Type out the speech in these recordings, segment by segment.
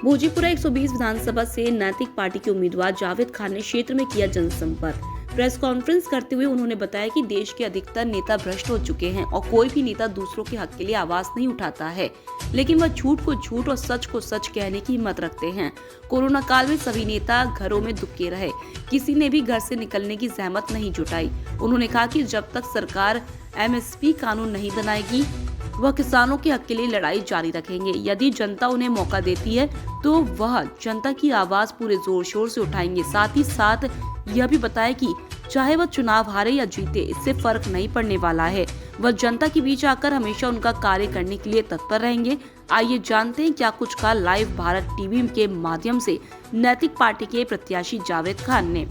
भोजीपुरा 120 विधानसभा से नैतिक पार्टी के उम्मीदवार जावेद खान ने क्षेत्र में किया जनसंपर्क। प्रेस कॉन्फ्रेंस करते हुए उन्होंने बताया कि देश के अधिकतर नेता भ्रष्ट हो चुके हैं और कोई भी नेता दूसरों के हक के लिए आवाज नहीं उठाता है, लेकिन वह झूठ को झूठ और सच को सच कहने की हिम्मत रखते हैं। कोरोना काल में सभी नेता घरों में दुबके रहे, किसी ने भी घर से निकलने की जहमत नहीं जुटाई। उन्होंने कहा कि जब तक सरकार MSP कानून नहीं बनाएगी वह किसानों के हक के लिए लड़ाई जारी रखेंगे। यदि जनता उन्हें मौका देती है तो वह जनता की आवाज पूरे जोर शोर से उठाएंगे। साथ ही साथ यह भी बताया कि चाहे वह चुनाव हारे या जीते, इससे फर्क नहीं पड़ने वाला है। वह जनता के बीच आकर हमेशा उनका कार्य करने के लिए तत्पर रहेंगे। आइए जानते हैं क्या कुछ कहा लाइव भारत टीवी के माध्यम से नैतिक पार्टी के प्रत्याशी जावेद खान ने।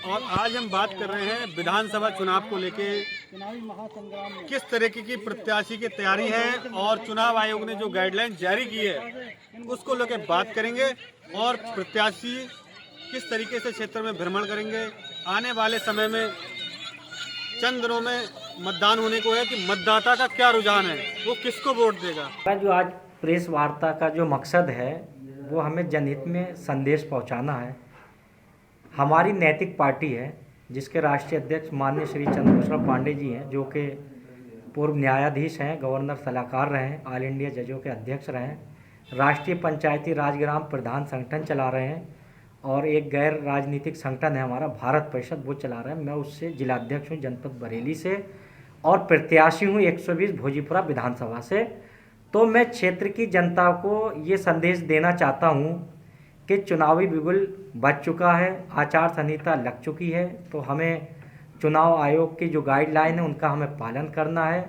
और आज हम बात कर रहे हैं विधानसभा चुनाव को लेके किस तरीके की प्रत्याशी की तैयारी है और चुनाव आयोग ने जो गाइडलाइन जारी की है उसको लेके बात करेंगे और प्रत्याशी किस तरीके से क्षेत्र में भ्रमण करेंगे। आने वाले समय में चंद दिनों में मतदान होने को है कि मतदाता का क्या रुझान है, वो किसको वोट देगा। जो आज प्रेस वार्ता का जो मकसद है वो हमें जनहित में संदेश पहुंचाना है। हमारी नैतिक पार्टी है जिसके राष्ट्रीय अध्यक्ष माननीय श्री चंद्रभूषण पांडे जी हैं, जो कि पूर्व न्यायाधीश हैं, गवर्नर सलाहकार रहे हैं, ऑल इंडिया जजों के अध्यक्ष रहे हैं, राष्ट्रीय पंचायती राज ग्राम प्रधान संगठन चला रहे हैं और एक गैर राजनीतिक संगठन है हमारा भारत परिषद, वो चला रहे हैं। मैं उससे जिलाध्यक्ष हूँ जनपद बरेली से और प्रत्याशी हूँ 120 भोजीपुरा विधानसभा से। तो मैं क्षेत्र की जनता को ये संदेश देना चाहता हूँ कि चुनावी बिगुल बच चुका है, आचार संहिता लग चुकी है, तो हमें चुनाव आयोग की जो गाइडलाइन है उनका हमें पालन करना है।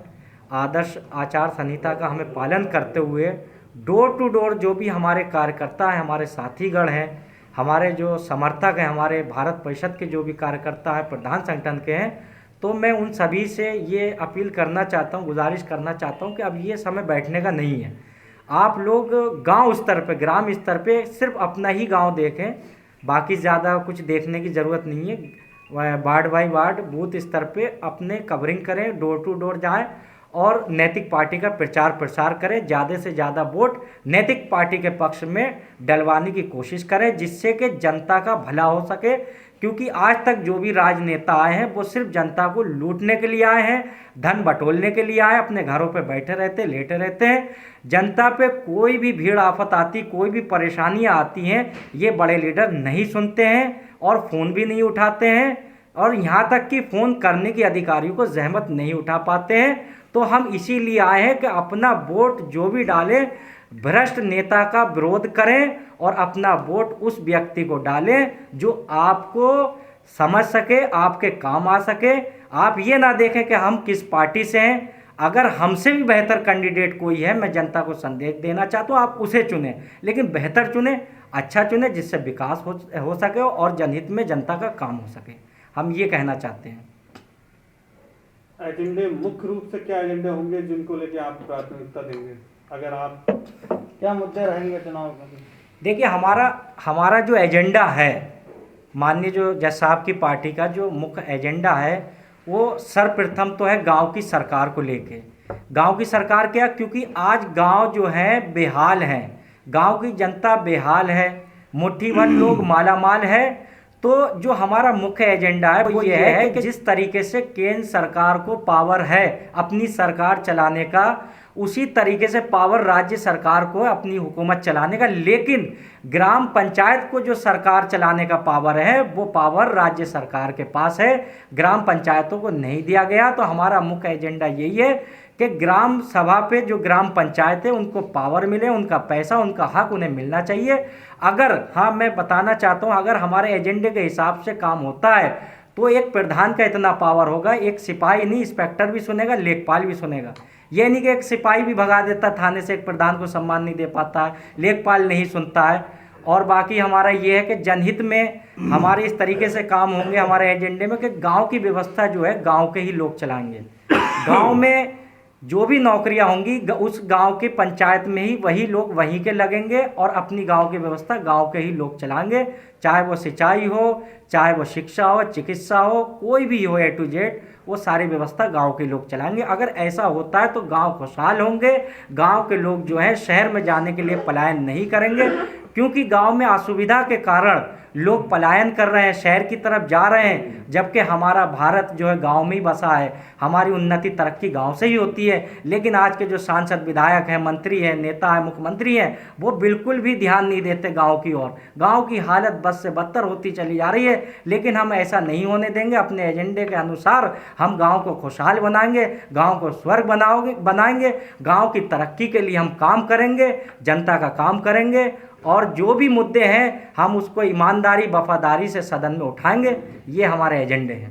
आदर्श आचार संहिता का हमें पालन करते हुए डोर टू डोर जो भी हमारे कार्यकर्ता हैं, हमारे साथीगण हैं, हमारे जो समर्थक हैं, हमारे भारत परिषद के जो भी कार्यकर्ता हैं, प्रधान संगठन के हैं, तो मैं उन सभी से ये अपील करना चाहता हूँ, गुजारिश करना चाहता हूँ कि अब ये समय बैठने का नहीं है। आप लोग गांव स्तर पे, ग्राम स्तर पे सिर्फ अपना ही गांव देखें, बाकी ज़्यादा कुछ देखने की ज़रूरत नहीं है। वार्ड बाई वार्ड बूथ स्तर पे अपने कवरिंग करें, डोर टू डोर जाएं और नैतिक पार्टी का प्रचार प्रसार करें। ज़्यादा से ज़्यादा वोट नैतिक पार्टी के पक्ष में डलवाने की कोशिश करें, जिससे कि जनता का भला हो सके। क्योंकि आज तक जो भी राजनेता आए हैं वो सिर्फ जनता को लूटने के लिए आए हैं, धन बटोरने के लिए आए, अपने घरों पे बैठे रहते, लेटे रहते हैं। जनता पे कोई भी भीड़ आफत आती, कोई भी परेशानियां आती हैं, ये बड़े लीडर नहीं सुनते हैं और फ़ोन भी नहीं उठाते हैं, और यहाँ तक कि फ़ोन करने की अधिकारियों को जहमत नहीं उठा पाते हैं। तो हम इसीलिए आए हैं कि अपना वोट जो भी डालें, भ्रष्ट नेता का विरोध करें और अपना वोट उस व्यक्ति को डालें जो आपको समझ सके, आपके काम आ सके। आप ये ना देखें कि हम किस पार्टी से हैं। अगर हमसे भी बेहतर कैंडिडेट कोई है, मैं जनता को संदेश देना चाहता हूँ, आप उसे चुनें, लेकिन बेहतर चुनें, अच्छा चुनें, जिससे विकास हो सके और जनहित में जनता का काम हो सके। हम ये कहना चाहते हैं। एजेंडे मुख्य रूप से क्या एजेंडे होंगे जिनको लेके आप प्राथमिकता देंगे, अगर आप क्या मुद्दे रहेंगे चुनाव में? देखिए, हमारा जो एजेंडा है, माननीय जो जज साहब की पार्टी का जो मुख्य एजेंडा है वो सर्वप्रथम तो है गांव की सरकार को लेके। गांव की सरकार क्या, क्योंकि आज गांव जो है बेहाल हैं, गांव की जनता बेहाल है, मुट्ठी भर लोग मालामाल है। तो जो हमारा मुख्य एजेंडा है वो ये है कि जिस तरीके से केंद्र सरकार को पावर है अपनी सरकार चलाने का, उसी तरीके से पावर राज्य सरकार को अपनी हुकूमत चलाने का, लेकिन ग्राम पंचायत को जो सरकार चलाने का पावर है वो पावर राज्य सरकार के पास है, ग्राम पंचायतों को नहीं दिया गया। तो हमारा मुख्य एजेंडा यही है कि ग्राम सभा पे जो ग्राम पंचायत है उनको पावर मिले, उनका पैसा, उनका हक उन्हें मिलना चाहिए। अगर, हाँ, मैं बताना चाहता हूँ, अगर हमारे एजेंडे के हिसाब से काम होता है तो एक प्रधान का इतना पावर होगा, एक सिपाही नहीं, इंस्पेक्टर भी सुनेगा, लेखपाल भी सुनेगा। ये नहीं कि एक सिपाही भी भगा देता थाने से, एक प्रधान को सम्मान नहीं दे पाता है, लेखपाल नहीं सुनता है। और बाकी हमारा ये है कि जनहित में हमारे इस तरीके से काम होंगे हमारे एजेंडे में कि गांव की व्यवस्था जो है गांव के ही लोग चलाएंगे। गांव में जो भी नौकरियां होंगी उस गांव के पंचायत में ही वही लोग वहीं के लगेंगे और अपनी गांव की व्यवस्था गांव के ही लोग चलाएंगे, चाहे वो सिंचाई हो, चाहे वो शिक्षा हो, चिकित्सा हो, कोई भी हो, A to Z वो सारी व्यवस्था गांव के लोग चलाएंगे। अगर ऐसा होता है तो गांव खुशहाल होंगे, गांव के लोग जो हैं शहर में जाने के लिए पलायन नहीं करेंगे, क्योंकि गांव में असुविधा के कारण लोग पलायन कर रहे हैं, शहर की तरफ जा रहे हैं, जबकि हमारा भारत जो है गांव में ही बसा है। हमारी उन्नति तरक्की गांव से ही होती है। लेकिन आज के जो सांसद विधायक हैं, मंत्री हैं, नेता हैं, मुख्यमंत्री हैं, वो बिल्कुल भी ध्यान नहीं देते गांव की ओर। गांव की हालत बद से बदतर होती चली जा रही है। लेकिन हम ऐसा नहीं होने देंगे। अपने एजेंडे के अनुसार हम गाँव को खुशहाल बनाएंगे, गाँव को स्वर्ग बनाएंगे, गाँव की तरक्की के लिए हम काम करेंगे, जनता का काम करेंगे, और जो भी मुद्दे हैं हम उसको ईमानदारी वफादारी से सदन में उठाएंगे। ये हमारे एजेंडे हैं।